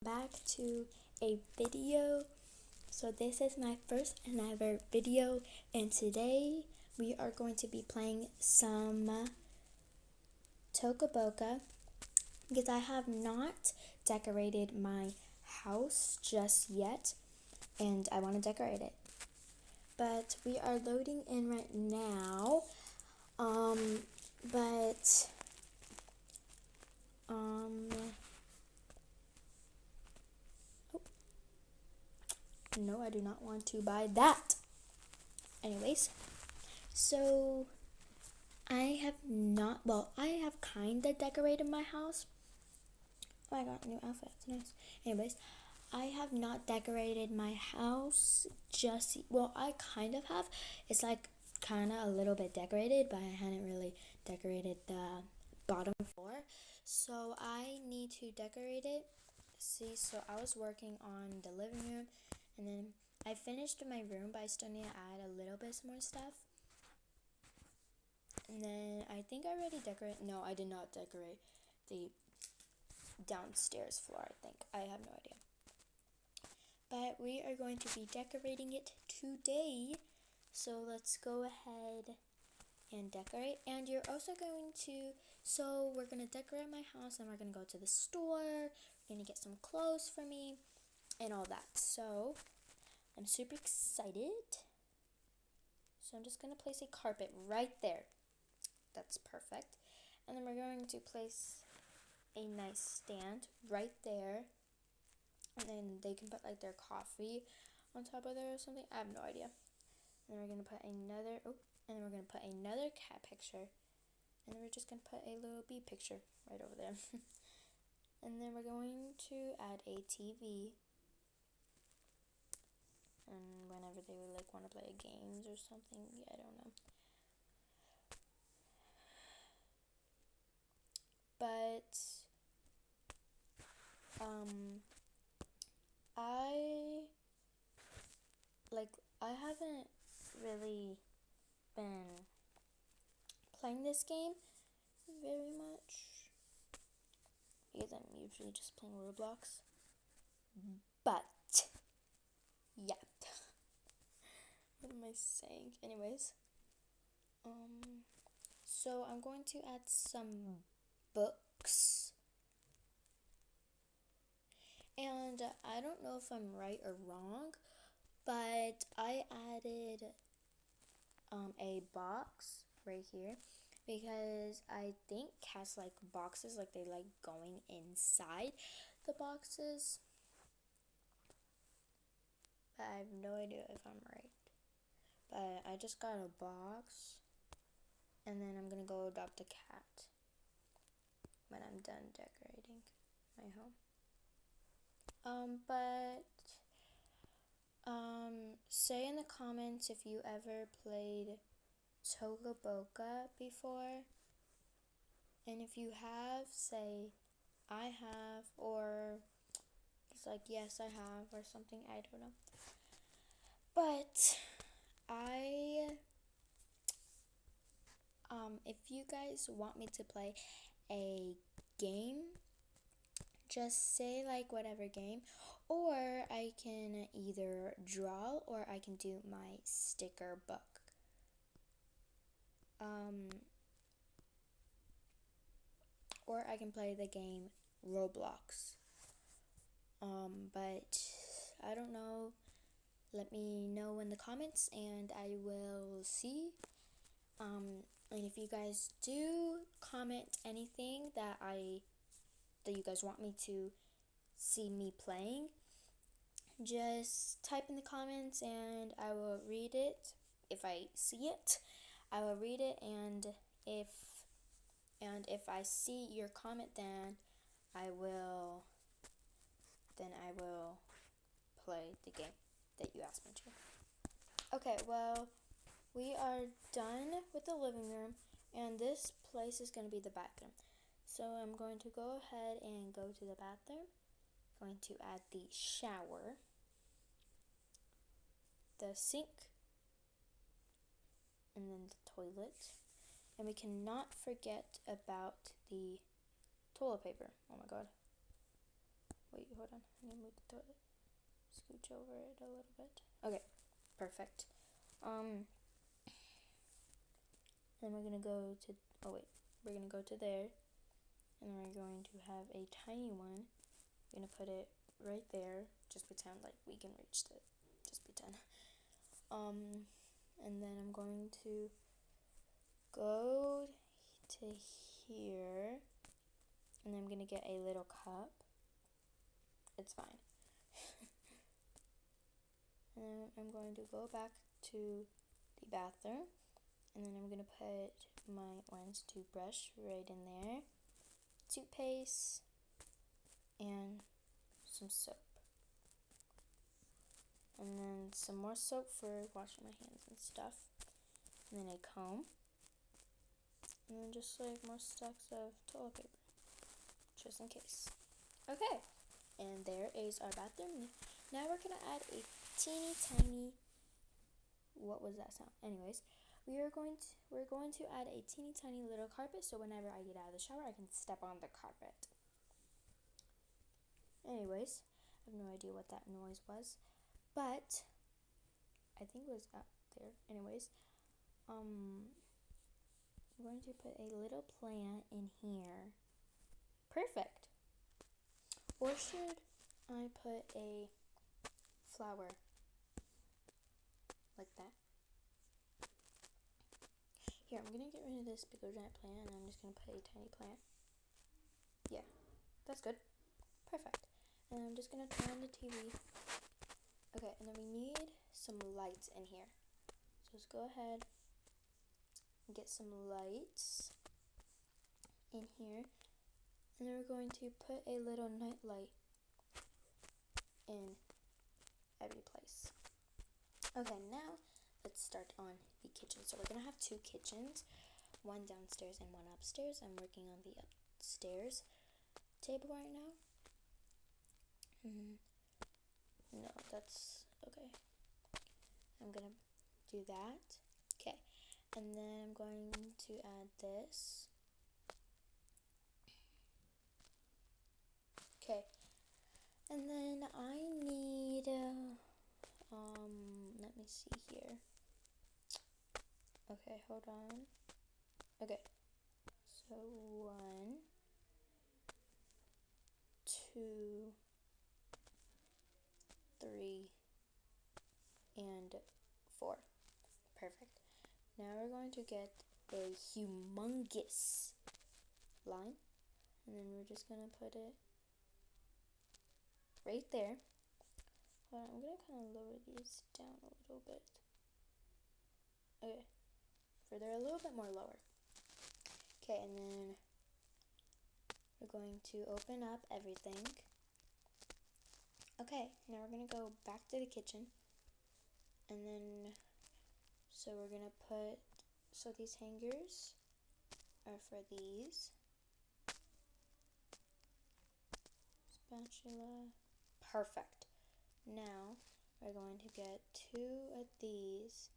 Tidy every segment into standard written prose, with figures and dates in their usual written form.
back to a video. So this is my first and ever video, and today we are going to be playing some Toca Boca because I have not decorated my house just yet and I want to decorate it. But we are loading in right now. But no, I do not want to buy that. Anyways, so I have kind of decorated my house. Oh, I got a new outfit. It's nice. Anyways, I have not decorated my house I kind of have. It's like kind of a little bit decorated, but I hadn't really decorated the bottom floor. So I need to decorate it. See, so I was working on the living room, and then I finished my room, but I still need to add a little bit more stuff. And then I think I already decorated. No, I did not decorate the downstairs floor, I think. I have no idea. But we are going to be decorating it today. So let's go ahead and decorate. And you're also going to, so we're going to decorate my house and we're going to go to the store. We're going to get some clothes for me and all that. So I'm super excited. So I'm just going to place a carpet right there. That's perfect. And then we're going to place a nice stand right there. And then they can put like their coffee on top of there or something. I have no idea. And then we're going to put another cat picture. And then we're just going to put a little bee picture right over there. And then we're going to add a TV. And whenever they would like want to play games or something, I don't know. But I haven't really been playing this game very much because I'm usually just playing Roblox. But yeah. What am I saying? Anyways, so I'm going to add some books. And I don't know if I'm right or wrong, but I added a box right here because I think cats like boxes, like they like going inside the boxes. But I have no idea if I'm right. But I just got a box, and then I'm gonna go adopt a cat when I'm done decorating my home. Say in the comments if you ever played Toca Boca before. And if you have, say, I have, or it's like, yes, I have, or something, I don't know. But if you guys want me to play a game, just say like whatever game, or I can either draw or I can do my sticker book. Or I can play the game Roblox. But I don't know. Let me know in the comments and I will see. And if you guys do comment anything that you guys want me to see me playing, just type in the comments and I will read it. If I see it, I will read it, and if I see your comment, then I will play the game that you asked me to. Okay, well, we are done with the living room, and this place is going to be the bathroom. So I'm going to go ahead and go to the bathroom. I'm going to add the shower, the sink, and then the toilet. And we cannot forget about the toilet paper. Oh my god. Wait, hold on. I need to move the toilet. Scooch over it a little bit. Okay, perfect. Then we're gonna go to, oh wait, we're gonna go to there, and then we're going to have a tiny one. We're gonna put it right there. Just pretend like we can reach it. Just pretend. And then I'm going to go to here, and then I'm gonna get a little cup. It's fine. And then I'm going to go back to the bathroom, and then I'm gonna put my orange toothbrush right in there, toothpaste, and some soap. And then some more soap for washing my hands and stuff. And then a comb. And then just like more stacks of toilet paper, just in case. Okay, and there is our bathroom. Now we're gonna add a teeny tiny, what was that sound? Anyways, we're going to add a teeny tiny little carpet, so whenever I get out of the shower I can step on the carpet. Anyways, I have no idea what that noise was, but I think it was up there. Anyways, I'm going to put a little plant in here. Perfect. Or should I put a flower like that? Here, I'm gonna get rid of this big old giant plant, and I'm just gonna put a tiny plant. Yeah, that's good. Perfect. And I'm just gonna turn on the TV. Okay, and then we need some lights in here. So let's go ahead and get some lights in here. And then we're going to put a little night light in every place. Okay, now let's start on the kitchen. So we're gonna have two kitchens, one downstairs and one upstairs. I'm working on the upstairs table right now. No, that's okay. I'm gonna do that. Okay, and then I'm going to add this. Okay, and then I need, let me see here. Okay, hold on. Okay, so 1, 2, 3, and 4. Perfect. Now we're going to get a humongous line, and then we're just gonna put it right there. Hold on, I'm gonna kind of lower these down a little bit. Okay, further a little bit more lower. Okay, and then we're going to open up everything. Okay, now we're gonna go back to the kitchen, and then so we're gonna put, so these hangers are for these. Spatula. Perfect. Now we're going to get 2 of these.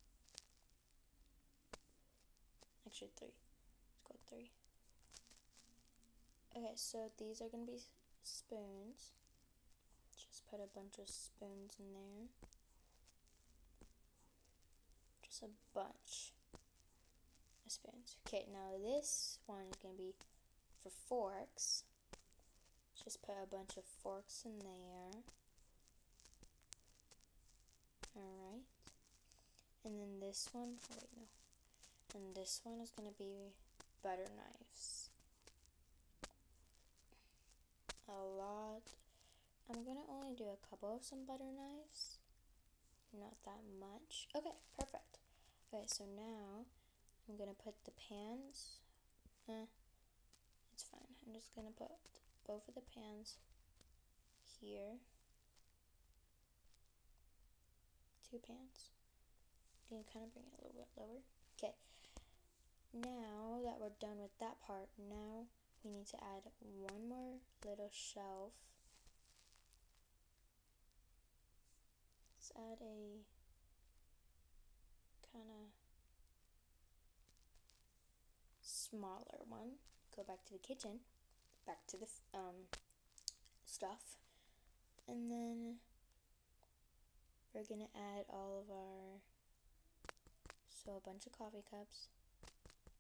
Actually 3. Let's go 3. Okay, so these are going to be spoons. Just put a bunch of spoons in there. Just a bunch of spoons. Okay, now this one is going to be for forks. Just put a bunch of forks in there. Alright. And then this one, oh wait, no. And this one is going to be butter knives. A lot. I'm going to only do a couple of some butter knives. Not that much. Okay, perfect. Okay, so now I'm going to put the pans. It's fine. I'm just going to put both of the pans here. 2 pans. You can kind of bring it a little bit lower. Okay. Now that we're done with that part, now we need to add one more little shelf. Let's add a kind of smaller one. Go back to the kitchen, back to the stuff. And then we're gonna add all of our, so a bunch of coffee cups,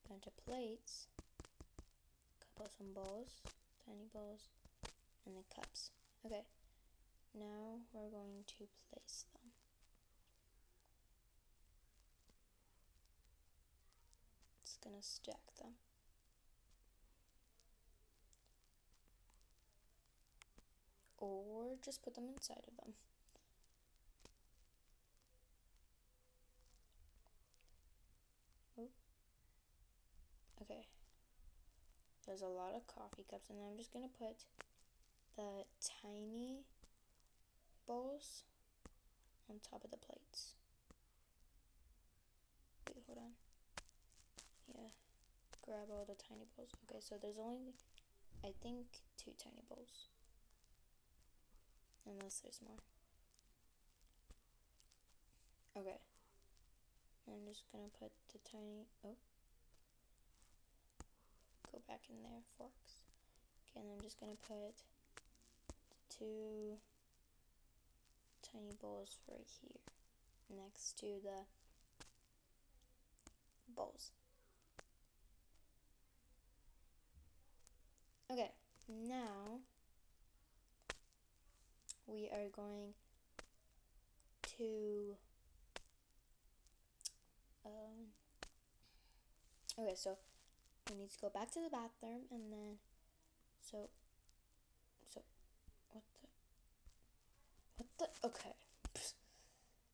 a bunch of plates, some bowls, tiny bowls, and the cups. Okay, now we're going to place them. It's gonna stack them. Or just put them inside of them. Oop. Okay. There's a lot of coffee cups, and then I'm just gonna put the tiny bowls on top of the plates. Wait, hold on. Yeah, grab all the tiny bowls. Okay, so there's only, I think, 2 tiny bowls. Unless there's more. Okay. I'm just gonna put the tiny, go back in there, forks. Okay, and I'm just gonna put 2 tiny bowls right here next to the bowls. Okay, now we are going to okay, so we need to go back to the bathroom, and then so what the okay.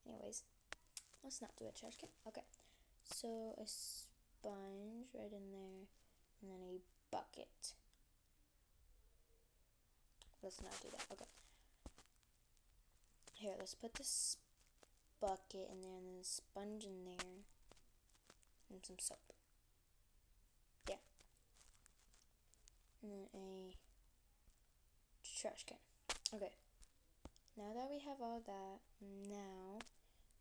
Anyways, let's not do a trash can. Okay, so a sponge right in there, and then a bucket. Let's not do that. Okay, here, let's put this bucket in there, and then a sponge in there, and some soap. Yeah, and then a trash can. Okay, now that we have all that, now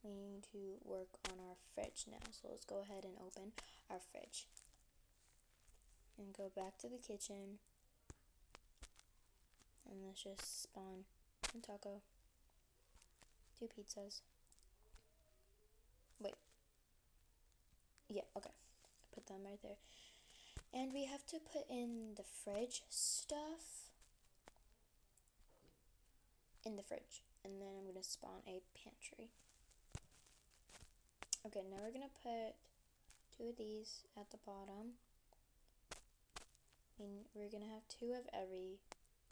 we need to work on our fridge now. So let's go ahead and open our fridge and go back to the kitchen, and let's just spawn 1 taco, 2 pizzas. Wait, yeah, okay, put them right there. And we have to put in the fridge stuff in the fridge, and then I'm gonna spawn a pantry. Okay, now we're gonna put 2 of these at the bottom, and we're gonna have 2 of every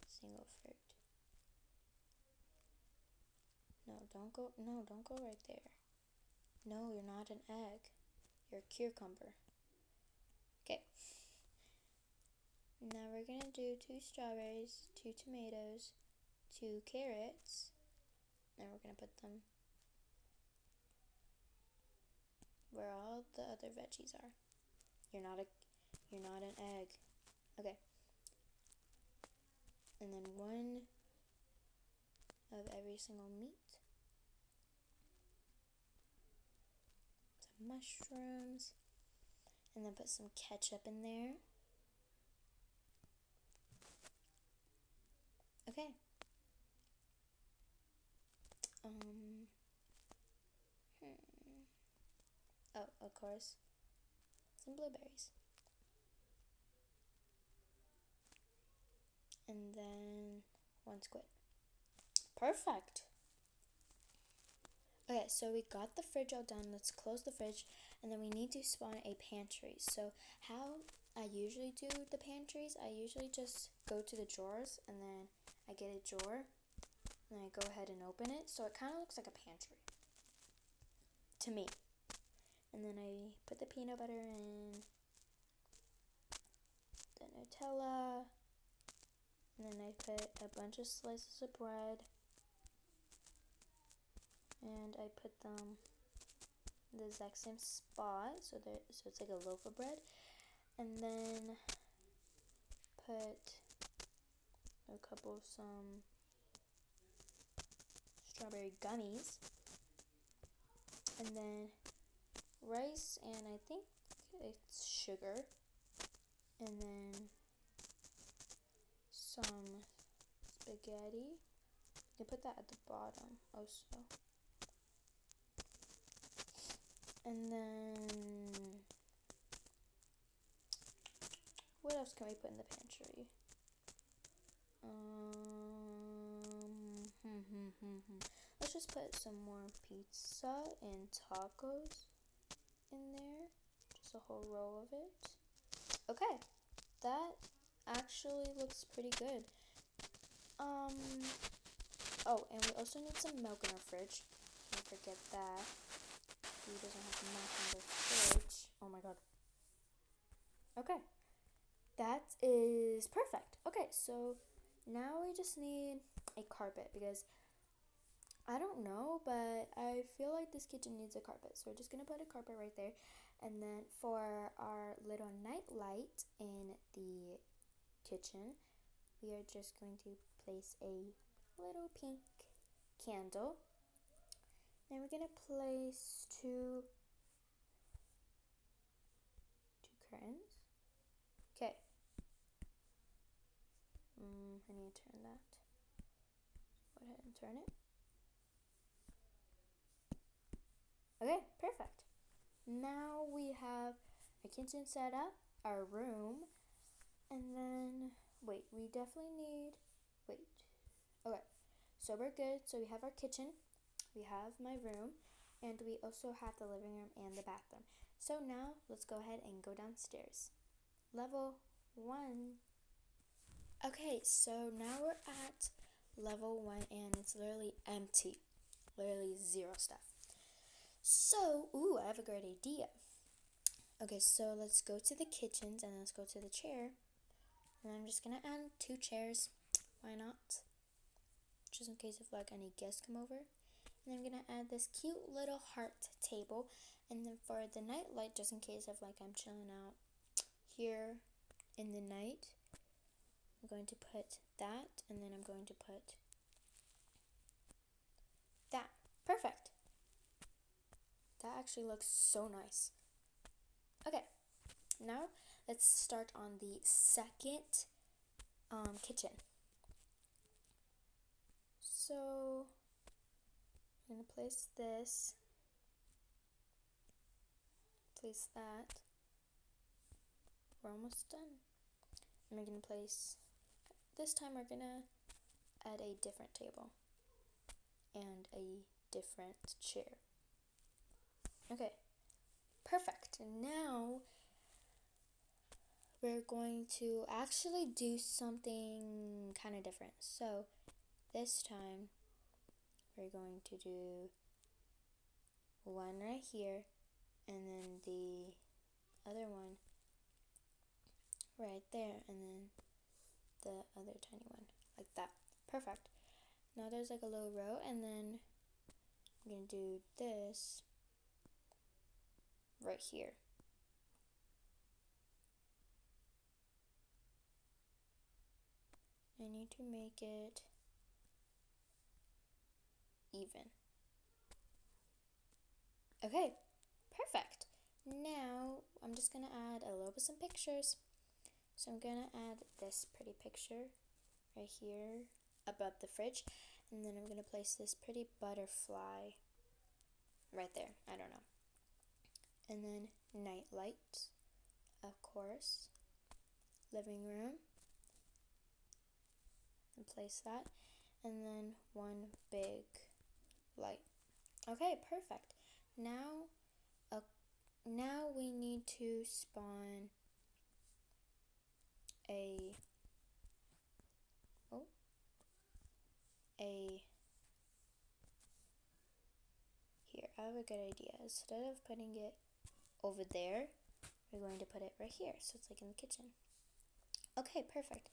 single fruit. No, don't go right there. No, you're not an egg. You're a cucumber. Okay. Now we're gonna do 2 strawberries, 2 tomatoes, 2 carrots, and we're gonna put them where all the other veggies are. You're not an egg. Okay. And then 1 of every single meat. Some mushrooms. And then put some ketchup in there. Okay. Oh, of course, some blueberries. And then 1 squid. Perfect. Okay, so we got the fridge all done. Let's close the fridge, and then we need to spawn a pantry. So how I usually do the pantries, I usually just go to the drawers, and then I get a drawer, and I go ahead and open it. So it kind of looks like a pantry to me. And then I put the peanut butter in, the Nutella, and then I put a bunch of slices of bread, and I put them in the exact same spot, so it's like a loaf of bread, and then put a couple of some strawberry gummies, and then rice, and I think it's sugar, and then some spaghetti. I put that at the bottom also. And then what else can we put in the pantry? Let's just put some more pizza and tacos in there. Just a whole row of it. Okay, that actually looks pretty good. Oh, and we also need some milk in our fridge. Can't forget that. Who doesn't have milk in their fridge? Oh my god. Okay, that is perfect. Okay, so now we just need a carpet because I don't know, but I feel like this kitchen needs a carpet. So we're just gonna put a carpet right there. And then for our little night light in the kitchen, we are just going to place a little pink candle. Then we're gonna place two curtains. Okay. I need to turn that. Go ahead and turn it. Okay, perfect. Now we have our kitchen set up, our room, and then, wait, we definitely need, okay, so we're good. So we have our kitchen, we have my room, and we also have the living room and the bathroom. So now let's go ahead and go downstairs. Level 1. Okay, so now we're at level 1 and it's literally empty. Literally zero stuff. So, I have a great idea. Okay, so let's go to the kitchens and let's go to the chair. And I'm just gonna add 2 chairs. Why not? Just in case if like any guests come over. And I'm gonna add this cute little heart table. And then for the night light, just in case if like I'm chilling out here in the night, I'm going to put that, and then I'm going to put that. Perfect. That actually looks so nice. Okay, now let's start on the second kitchen. So I'm gonna place this, place that. We're almost done. And we're gonna place, this time we're gonna add a different table and a different chair. Okay, perfect. Now we're going to actually do something kind of different. So this time we're going to do one right here and then the other one right there and then the other tiny one like that. Perfect. Now there's like a little row, and then I'm gonna do this right here. I need to make it even. Okay, perfect. Now I'm just gonna add a little bit some pictures. So I'm gonna add this pretty picture right here above the fridge, and then I'm gonna place this pretty butterfly right there. I don't know. And then night light, of course, living room, and place that, and then one big light. Okay, perfect. Now we need to spawn a here. I have a good idea. Instead of putting it over there, we're going to put it right here, so it's like in the kitchen. Okay, perfect.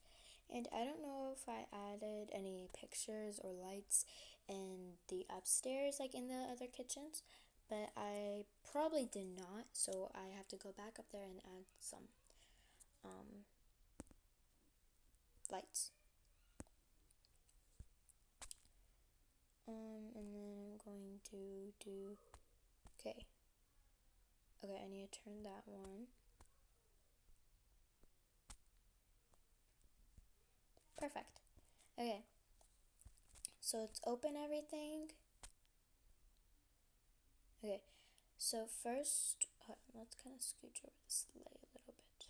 And I don't know if I added any pictures or lights in the upstairs, like in the other kitchens, but I probably did not, so I have to go back up there and add some lights. And then I'm going to do, okay, I need to turn that one. Perfect. Okay, So let's open everything. Okay, so first, let's kind of scooch over the sleigh a little bit.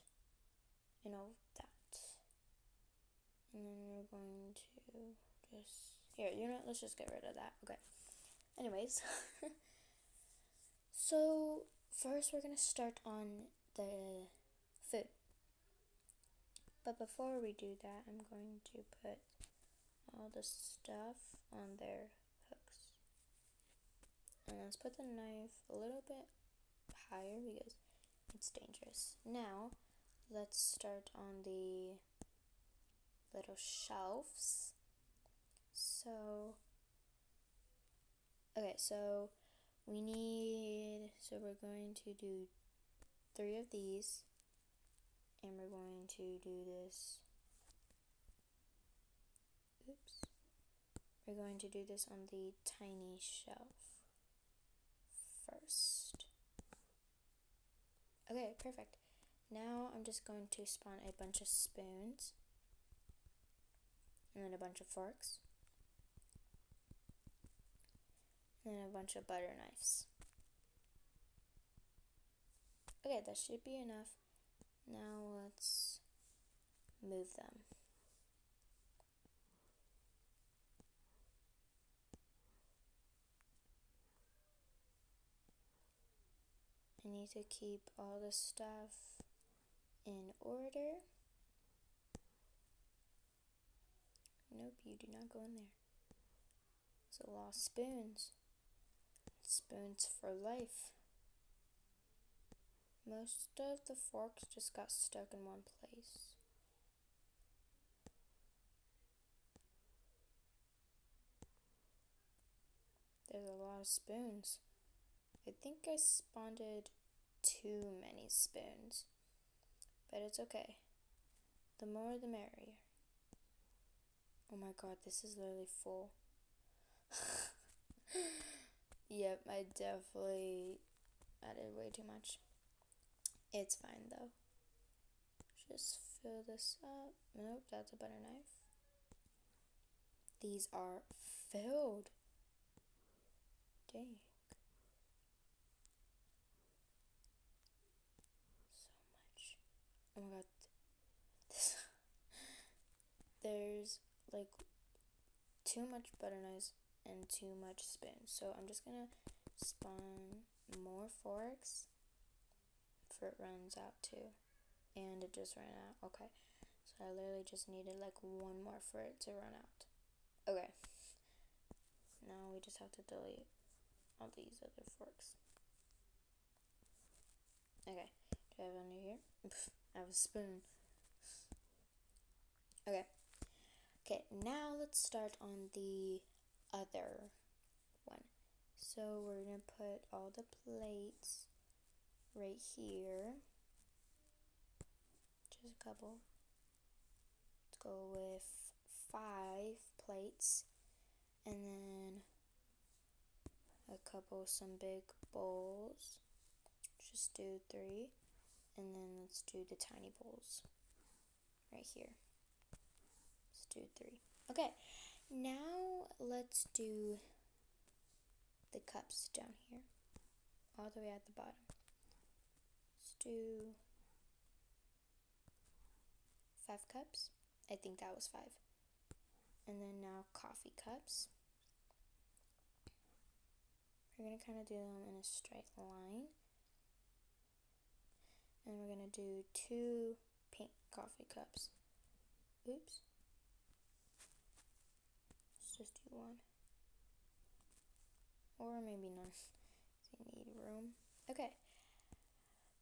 You know, that. And then we're going to just, here, you know what, let's just get rid of that. Okay. Anyways, so first we're going to start on the food. But before we do that, I'm going to put all the stuff on their hooks. And let's put the knife a little bit higher because it's dangerous. Now, let's start on the little shelves. So, okay, so we're going to do 3 of these, and we're going to do this. Oops. We're going to do this on the tiny shelf first. Okay, perfect. Now I'm just going to spawn a bunch of spoons, and then a bunch of forks, and then a bunch of butter knives. Okay, that should be enough. Now let's move them. I need to keep all the stuff in order. Nope, you do not go in there. So lost spoons. Spoons for life. Most of the forks just got stuck in one place. There's a lot of spoons. I think I spawned too many spoons. But it's okay. The more the merrier. Oh my god, this is literally full. Yep, I definitely added way too much. It's fine though. Just fill this up. Nope, that's a butter knife. These are filled. Dang. So much. Oh my god. There's like too much butter knives and too much spoons. So I'm just gonna spawn more forks before it runs out too. And it just ran out. Okay. So I literally just needed like one more for it to run out. Okay. Now we just have to delete all these other forks. Okay. Do I have under here? I have a spoon. Okay. Okay, now let's start on the other one. So we're going to put all the plates right here. Just a couple. Let's go with 5 plates. And then some big bowls. Just do 3. And then let's do the tiny bowls right here. Let's do 3. Okay, now let's do the cups down here, all the way at the bottom. Let's do 5 cups. I think that was 5. And then now coffee cups. We're going to kind of do them in a straight line. And we're going to do 2 pink coffee cups. Oops. Let's just do 1. Or maybe none. We need room. Okay.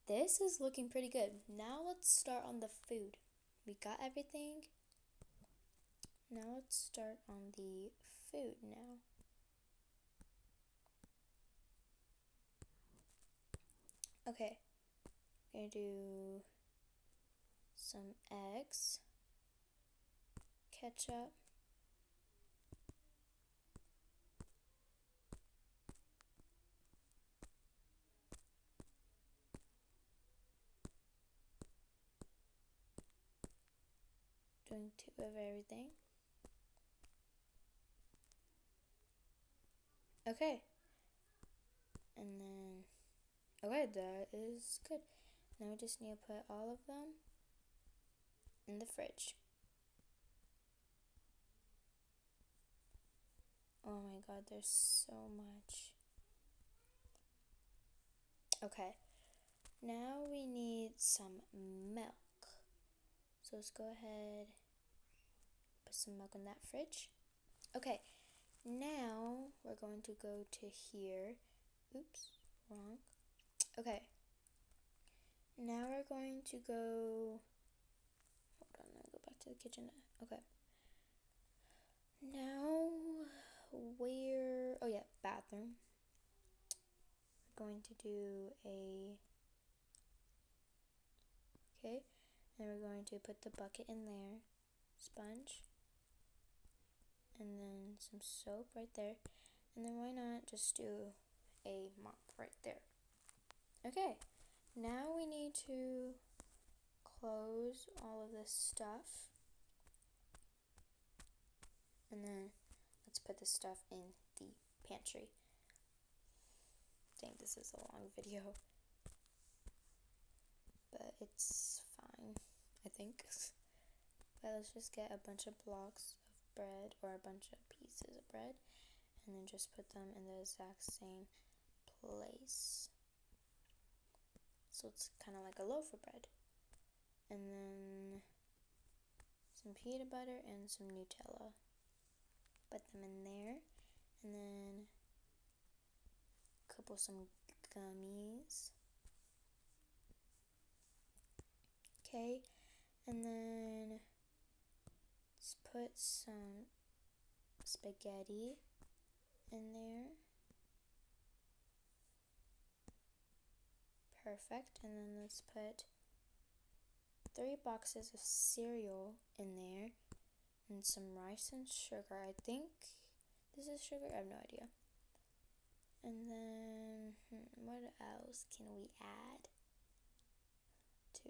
This is looking pretty good. Now let's start on the food. We got everything. Now let's start on the food now. Okay. I'm going to do some eggs, ketchup, doing 2 of everything. Okay. And then, okay, that is good. Now we just need to put all of them in the fridge. Oh my god, there's so much. Okay, now we need some milk. So let's go ahead, put some milk in that fridge. Okay, now we're going to go to here. Oops, wrong. Okay, now we're going to go, hold on, let me go back to the kitchen. Okay, now oh yeah, bathroom. We're going to do okay, and we're going to put the bucket in there, sponge, and then some soap right there, and then why not just do a mop right there. Okay, now we need to close all of this stuff, and then let's put this stuff in the pantry. Dang, this is a long video, but it's fine, I think. But let's just get a bunch of blocks of bread, or a bunch of pieces of bread, and then just put them in the exact same place. So it's kind of like a loaf of bread. And then some peanut butter and some Nutella. Put them in there. And then some gummies. Okay. And then let's put some spaghetti in there. Perfect. And then let's put 3 boxes of cereal in there, and some rice and sugar. I think this is sugar, I have no idea. And then what else can we add?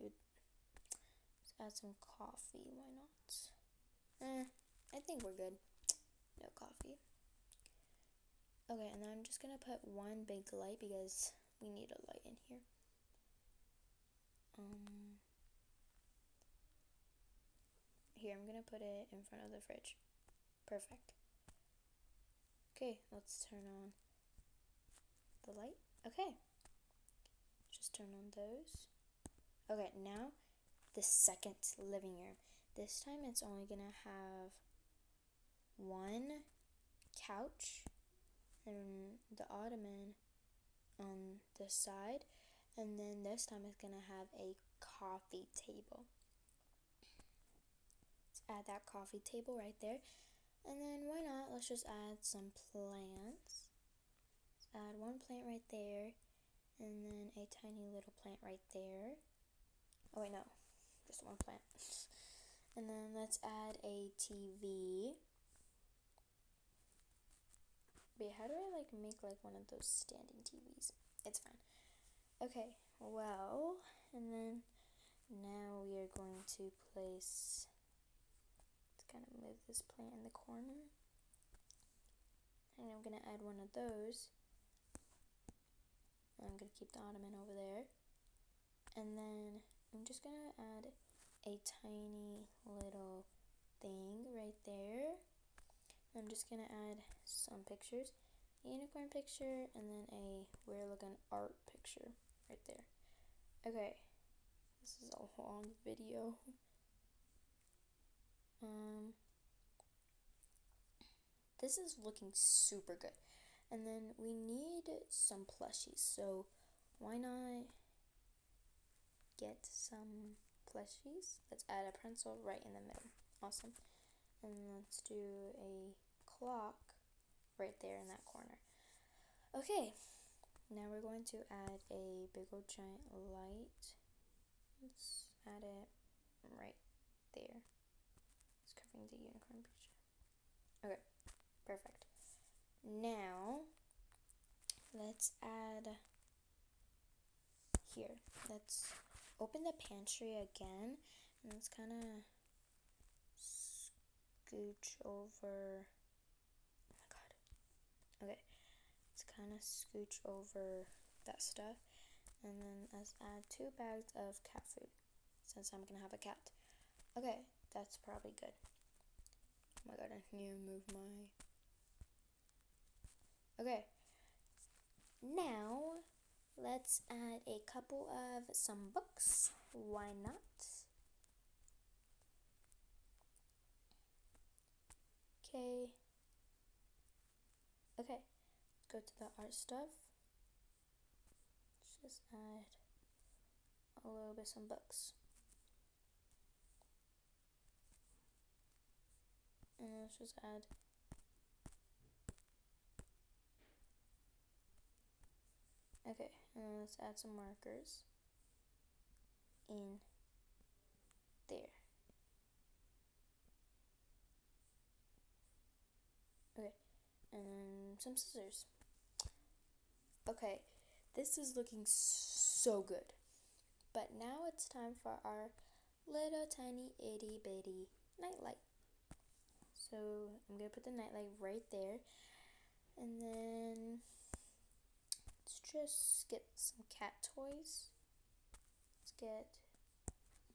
Let's add some coffee, why not? I think we're good. No coffee. Okay, and then I'm just gonna put one big light because we need a light in here. Here, I'm gonna put it in front of the fridge. Perfect. Okay, let's turn on the light. Okay, just turn on those. Okay, now the second living room. This time it's only gonna have one couch and the ottoman on the side, and then this time it's gonna have a coffee table. Let's add that coffee table right there, and then why not, let's just add some plants. Let's add one plant right there, and then a tiny little plant right there. Oh wait, no, just one plant. And then let's add a TV. Wait, how do I make one of those standing TVs? It's fine. Okay, well, and then now we are going to place, let's kind of move this plant in the corner. And I'm going to add one of those. I'm going to keep the ottoman over there. And then I'm just going to add a tiny little thing right there. I'm just going to add some pictures. A unicorn picture, and then a weird looking art picture right there. Okay, this is a long video. This is looking super good. And then we need some plushies, so why not get some plushies? Let's add a pencil right in the middle. Awesome. And let's do a clock right there in that corner. Okay, now we're going to add a big old giant light. Let's add it right there. It's covering the unicorn picture. Okay, perfect. Now, let's add here. Let's open the pantry again, and let's kind of scooch over. Oh my god. Okay, kind of scooch over that stuff. And then let's add 2 bags of cat food, since I'm gonna have a cat. Okay, that's probably good. Oh my god, I need to move my... Okay, now let's add a couple of some books. Why not? Okay. Okay, go to the art stuff. Let's just add a little bit some books. And let's just add okay, and then let's add some markers in there. Okay, and then some scissors. Okay, this is looking so good. But now it's time for our little tiny itty bitty nightlight. So I'm gonna put the nightlight right there, and then let's just get some cat toys. Let's get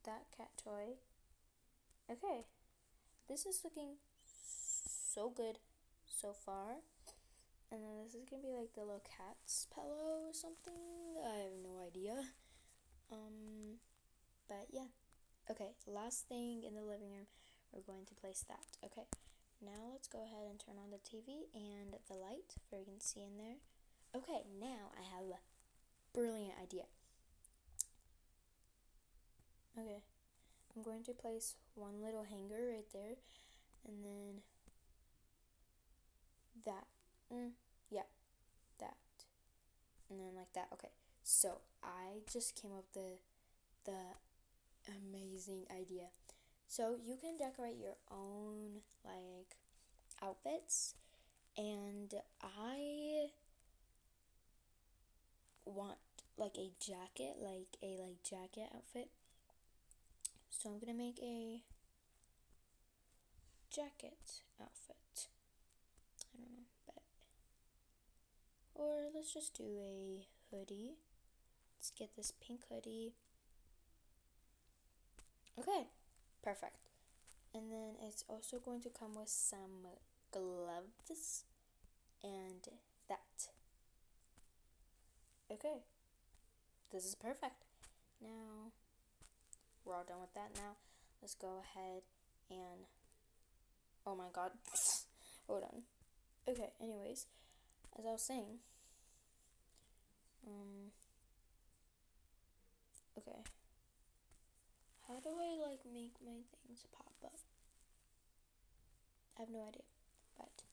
that cat toy. Okay, this is looking so good so far. And then this is gonna be like the little cat's pillow or something. I have no idea. But yeah. Okay, last thing in the living room, we're going to place that. Okay, now let's go ahead and turn on the TV and the light so you can see in there. Okay, now I have a brilliant idea. Okay, I'm going to place one little hanger right there, and then that. Yeah, that. And then like that. Okay, so I just came up with the amazing idea. So you can decorate your own like outfits, and I want like a jacket, like a jacket outfit. So I'm gonna make a jacket outfit. I don't know, but or let's just do a hoodie. Let's get this pink hoodie. Okay, perfect. And then it's also going to come with some gloves and that. Okay, this is perfect. Now we're all done with that. Now let's go ahead and oh my god, hold on. Okay, anyways, as I was saying, okay, how do I like make my things pop up? I have no idea, but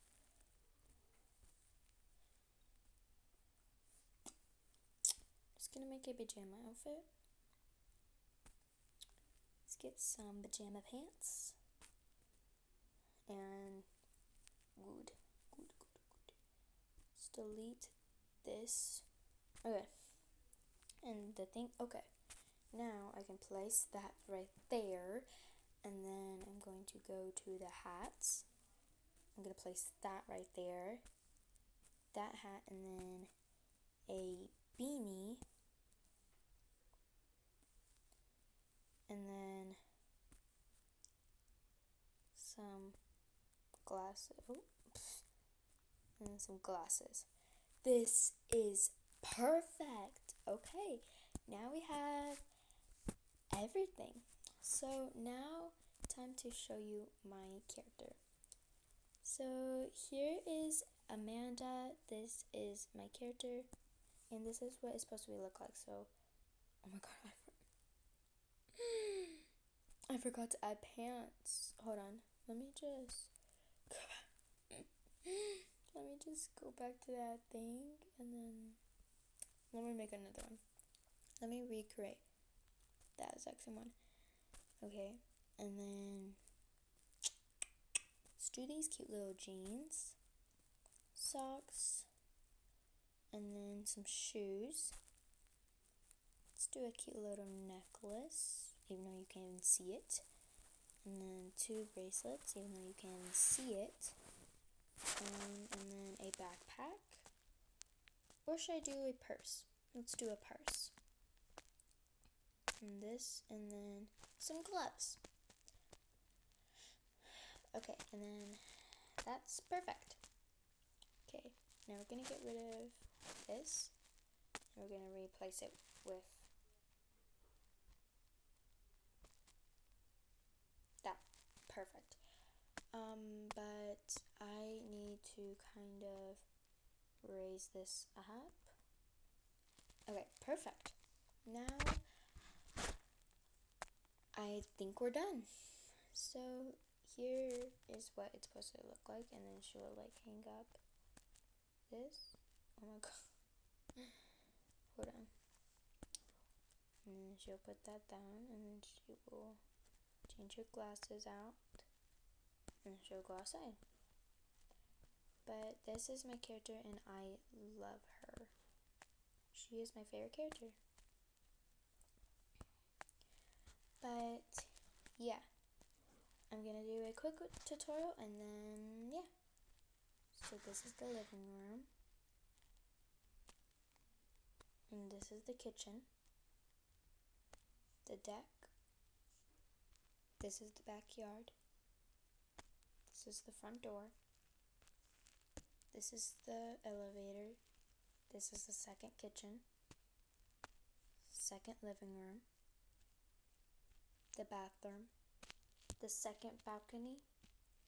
just gonna make a pajama outfit. Let's get some pajama pants and good. Let's delete this. Okay, and the thing. Okay, now I can place that right there, and then I'm going to go to the hats. I'm gonna place that right there, that hat, and then a beanie, and then some glasses. And some glasses. This is perfect. Okay, now we have everything. So now time to show you my character. So here is Amanda. This is my character, and this is what it's supposed to look like. So, oh my god, I forgot to add pants. Hold on, let me just go back to that thing, and then let me make another one. Let me recreate that exact one. Okay, and then let's do these cute little jeans, socks, and then some shoes. Let's do a cute little necklace, even though you can't even see it. And then 2 bracelets, even though you can't even see it. And then a backpack. Or should I do a purse? Let's do a purse. And this, and then some gloves. Okay, and then that's perfect. Okay, now we're gonna get rid of this, and we're gonna replace it with that. Perfect. But I need to kind of raise this up. Okay, perfect. Now I think we're done. So here is what it's supposed to look like, and then she'll like hang up this. Oh my god. Hold on. And then she'll put that down, and then she will change her glasses out, and she'll go outside. But this is my character, and I love her. She is my favorite character. But yeah, I'm gonna do a quick tutorial, and then yeah. So this is the living room, and this is the kitchen, the deck, this is the backyard, this is the front door, this is the elevator, this is the second kitchen, second living room, the bathroom, the second balcony,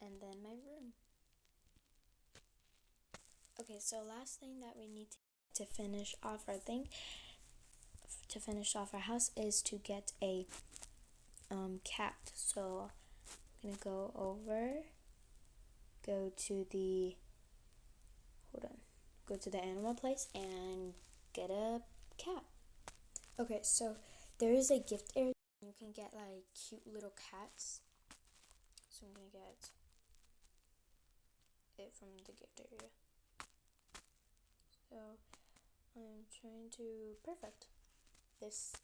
and then my room. Okay, so last thing that we need to finish off our thing, to finish off our house, is to get a cat. So I'm gonna go to the animal place and get a cat. Okay, so there is a gift area. You can get like cute little cats. So I'm gonna get it from the gift area. So I'm trying to perfect this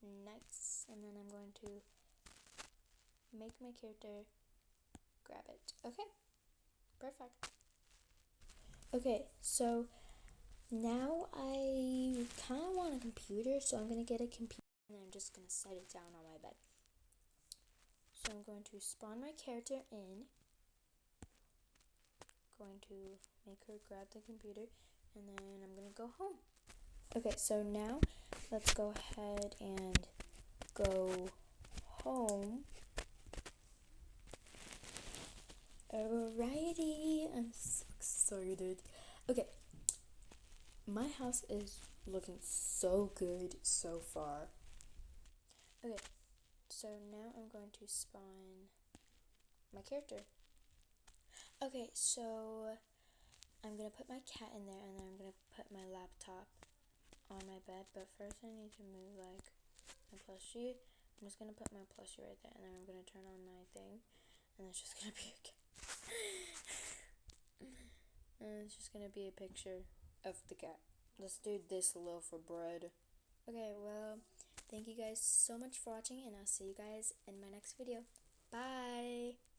nice, and then I'm going to make my character grab it. Okay, perfect. Okay, so now I kind of want a computer, so I'm gonna get a computer, and I'm just gonna set it down on my bed. So I'm going to spawn my character in, going to make her grab the computer, and then I'm gonna go home. Okay, so now let's go ahead and go home. Alrighty, I'm so excited. Okay, my house is looking so good so far. Okay, so now I'm going to spawn my character. Okay, so I'm gonna put my cat in there, and then I'm gonna put my laptop on my bed, but first I need to move like my plushie. I'm just gonna put my plushie right there, and then I'm gonna turn on my thing, and it's just gonna be a cat. And it's just gonna be a picture of the cat. Let's do this loaf of bread. Okay, well, thank you guys so much for watching, and I'll see you guys in my next video. Bye!